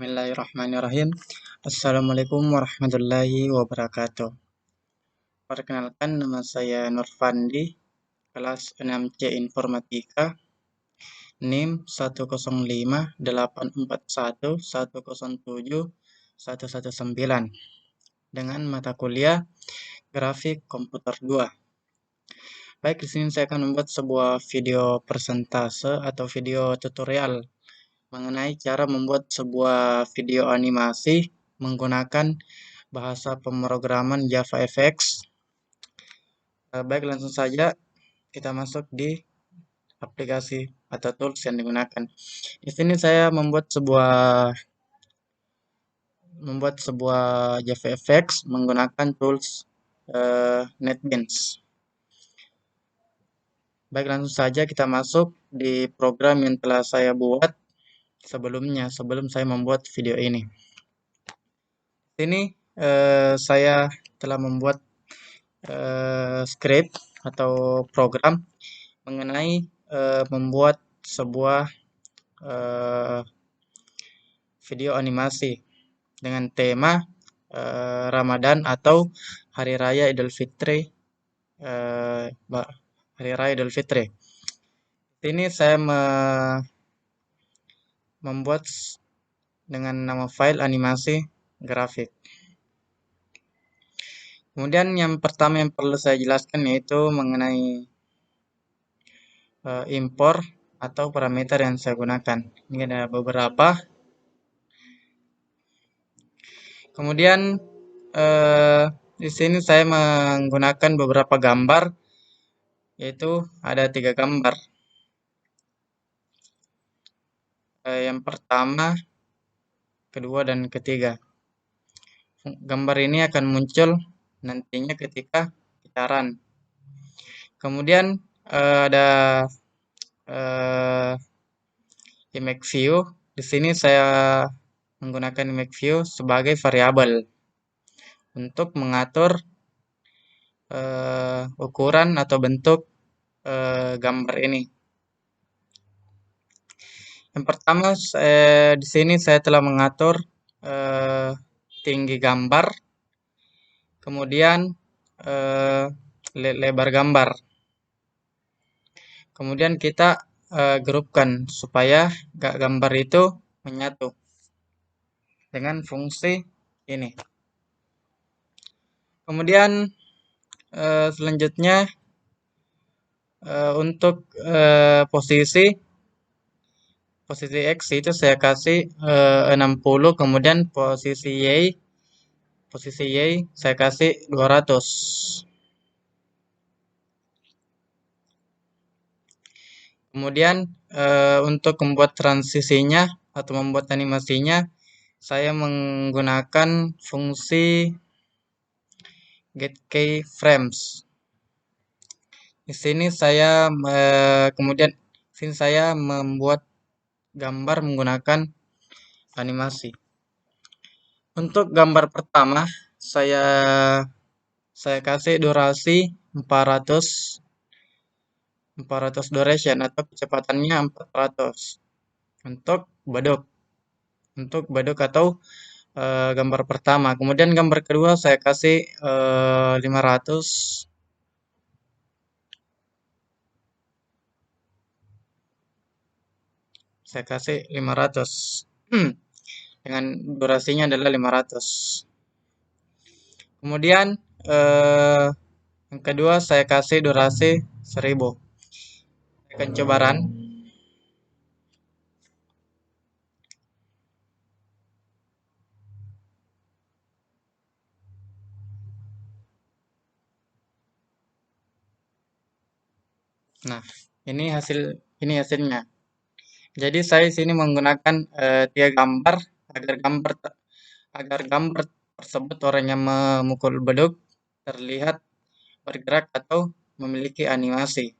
Bismillahirrahmanirrahim. Assalamualaikum warahmatullahi wabarakatuh. Perkenalkan, nama saya Nurfandi, kelas 6C Informatika, NIM 1058841107119 dengan mata kuliah Grafik Komputer 2. Baik, di sini saya akan membuat sebuah video persentase atau video tutorial mengenai cara membuat sebuah video animasi menggunakan bahasa pemrograman JavaFX. Baik, langsung saja kita masuk di aplikasi atau tools yang digunakan. Di sini saya membuat sebuah JavaFX menggunakan tools NetBeans. Baik, langsung saja kita masuk di program yang telah saya buat sebelumnya, sebelum saya membuat video ini. Ini saya telah membuat script atau program mengenai membuat sebuah video animasi dengan tema Ramadan atau Hari Raya Idul Fitri. Hari Raya Idul Fitri. Ini saya membuat dengan nama file animasi grafik. Kemudian yang pertama yang perlu saya jelaskan yaitu mengenai impor atau parameter yang saya gunakan. Ini ada beberapa. Kemudian di sini saya menggunakan beberapa gambar, yaitu ada 3 gambar. Yang pertama, kedua, dan ketiga. Gambar ini akan muncul nantinya ketika kita run. Kemudian ada image view. Di sini saya menggunakan image view sebagai variabel untuk mengatur ukuran atau bentuk gambar ini. Yang pertama, di sini saya telah mengatur tinggi gambar, kemudian lebar gambar. Kemudian kita grupkan supaya gambar itu menyatu dengan fungsi ini. Kemudian selanjutnya untuk posisi X itu saya kasih 60, kemudian posisi Y saya kasih 200. Kemudian untuk membuat transisinya atau membuat animasinya, saya menggunakan fungsi getKeyFrames. Di sini saya membuat gambar menggunakan animasi. Untuk gambar pertama saya kasih durasi 400 duration atau kecepatannya 400 untuk beduk atau gambar pertama. Kemudian gambar kedua saya kasih 500. Saya kasih 500. Dengan durasinya adalah 500. Kemudian yang kedua saya kasih durasi 1000. Saya akan coba run. Nah, ini hasilnya. Jadi saya sini menggunakan 3 gambar agar gambar tersebut orangnya memukul beduk terlihat bergerak atau memiliki animasi.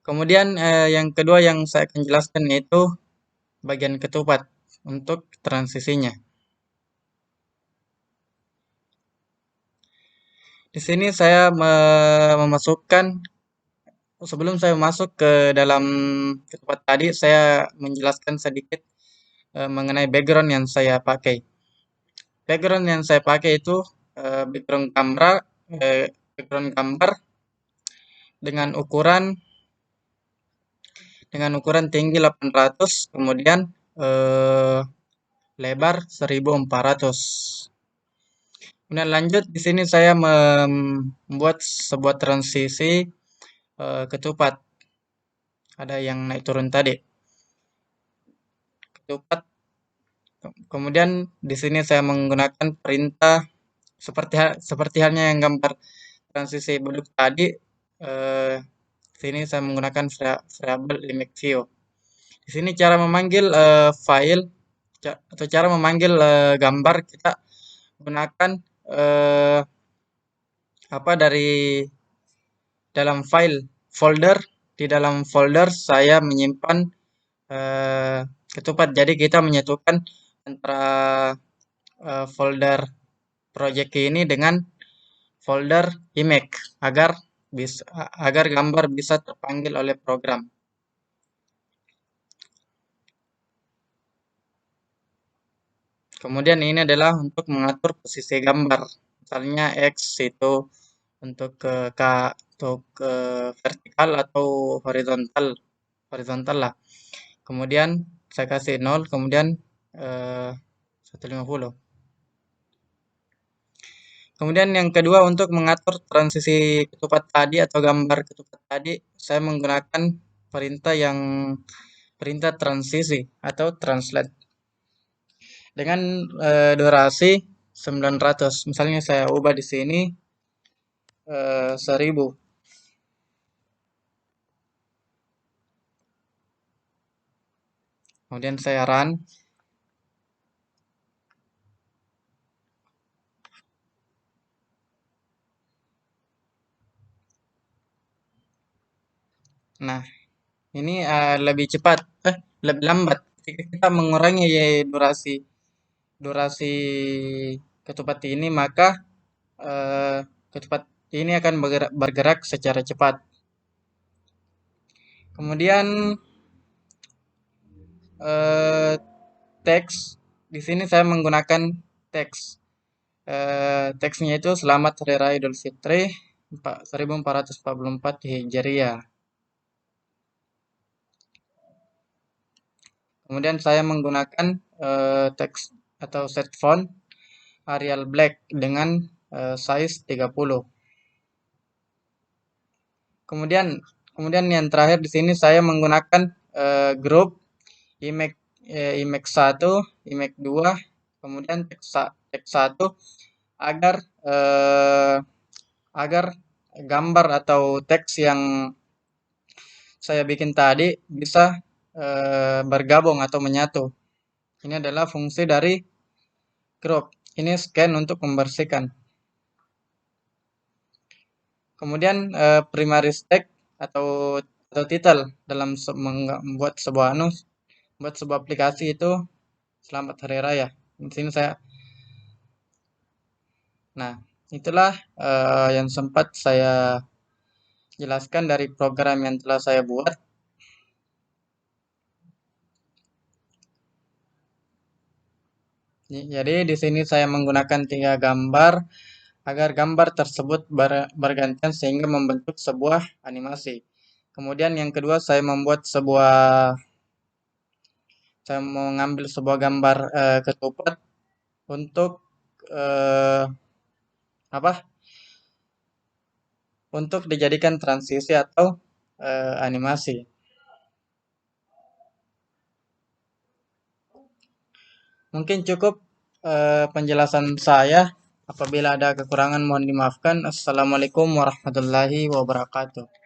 Kemudian yang kedua yang saya akan jelaskan yaitu bagian ketupat untuk transisinya. Di sini saya memasukkan Sebelum saya masuk ke dalam ketupat tadi, saya menjelaskan sedikit mengenai background yang saya pakai. Background yang saya pakai itu background gambar dengan ukuran tinggi 800, kemudian eh, lebar 1400. Kemudian lanjut di sini saya membuat sebuah transisi ketupat. Ada yang naik turun tadi. Ketupat. Kemudian di sini saya menggunakan perintah seperti halnya yang gambar transisi beduk tadi. Eh, sini saya menggunakan variabel image view. Di sini cara memanggil file atau cara memanggil gambar kita gunakan eh, apa dari dalam file folder. Di dalam folder saya menyimpan eh, ketupat. Jadi kita menyatukan antara folder project ini dengan folder image agar gambar bisa terpanggil oleh program. Kemudian ini adalah untuk mengatur posisi gambar. Misalnya X itu untuk ke vertikal atau horizontal, horizontal lah. Kemudian saya kasih 0, kemudian 150. Kemudian yang kedua untuk mengatur transisi ketupat tadi atau gambar ketupat tadi, saya menggunakan perintah transisi atau translate dengan durasi 900. Misalnya saya ubah di sini 1000. Kemudian saya run. Nah, ini lebih cepat, lebih lambat. Ketika kita mengurangi durasi durasi ketupat ini, maka eh, ketupat ini akan bergerak secara cepat. Kemudian eh, teks di sini saya menggunakan teks. Teksnya itu Selamat Hari Raya Idul Fitri 1444 Hijriah. Kemudian saya menggunakan teks atau set font Arial Black dengan size 30. Kemudian kemudian yang terakhir di sini saya menggunakan grup image image 1, image 2, kemudian teks 1 agar eh, agar gambar atau teks yang saya bikin tadi bisa bergabung atau menyatu. Ini adalah fungsi dari crop. Ini scan untuk membersihkan. Kemudian primary text atau title dalam membuat sebuah aplikasi itu Selamat Hari Raya. Di sini saya. Nah, itulah yang sempat saya jelaskan dari program yang telah saya buat. Jadi di sini saya menggunakan 3 gambar agar gambar tersebut bergantian sehingga membentuk sebuah animasi. Kemudian yang kedua saya mengambil sebuah gambar ketupat untuk eh, apa? Untuk dijadikan transisi atau animasi. Mungkin cukup penjelasan saya. Apabila ada kekurangan mohon dimaafkan. Assalamualaikum warahmatullahi wabarakatuh.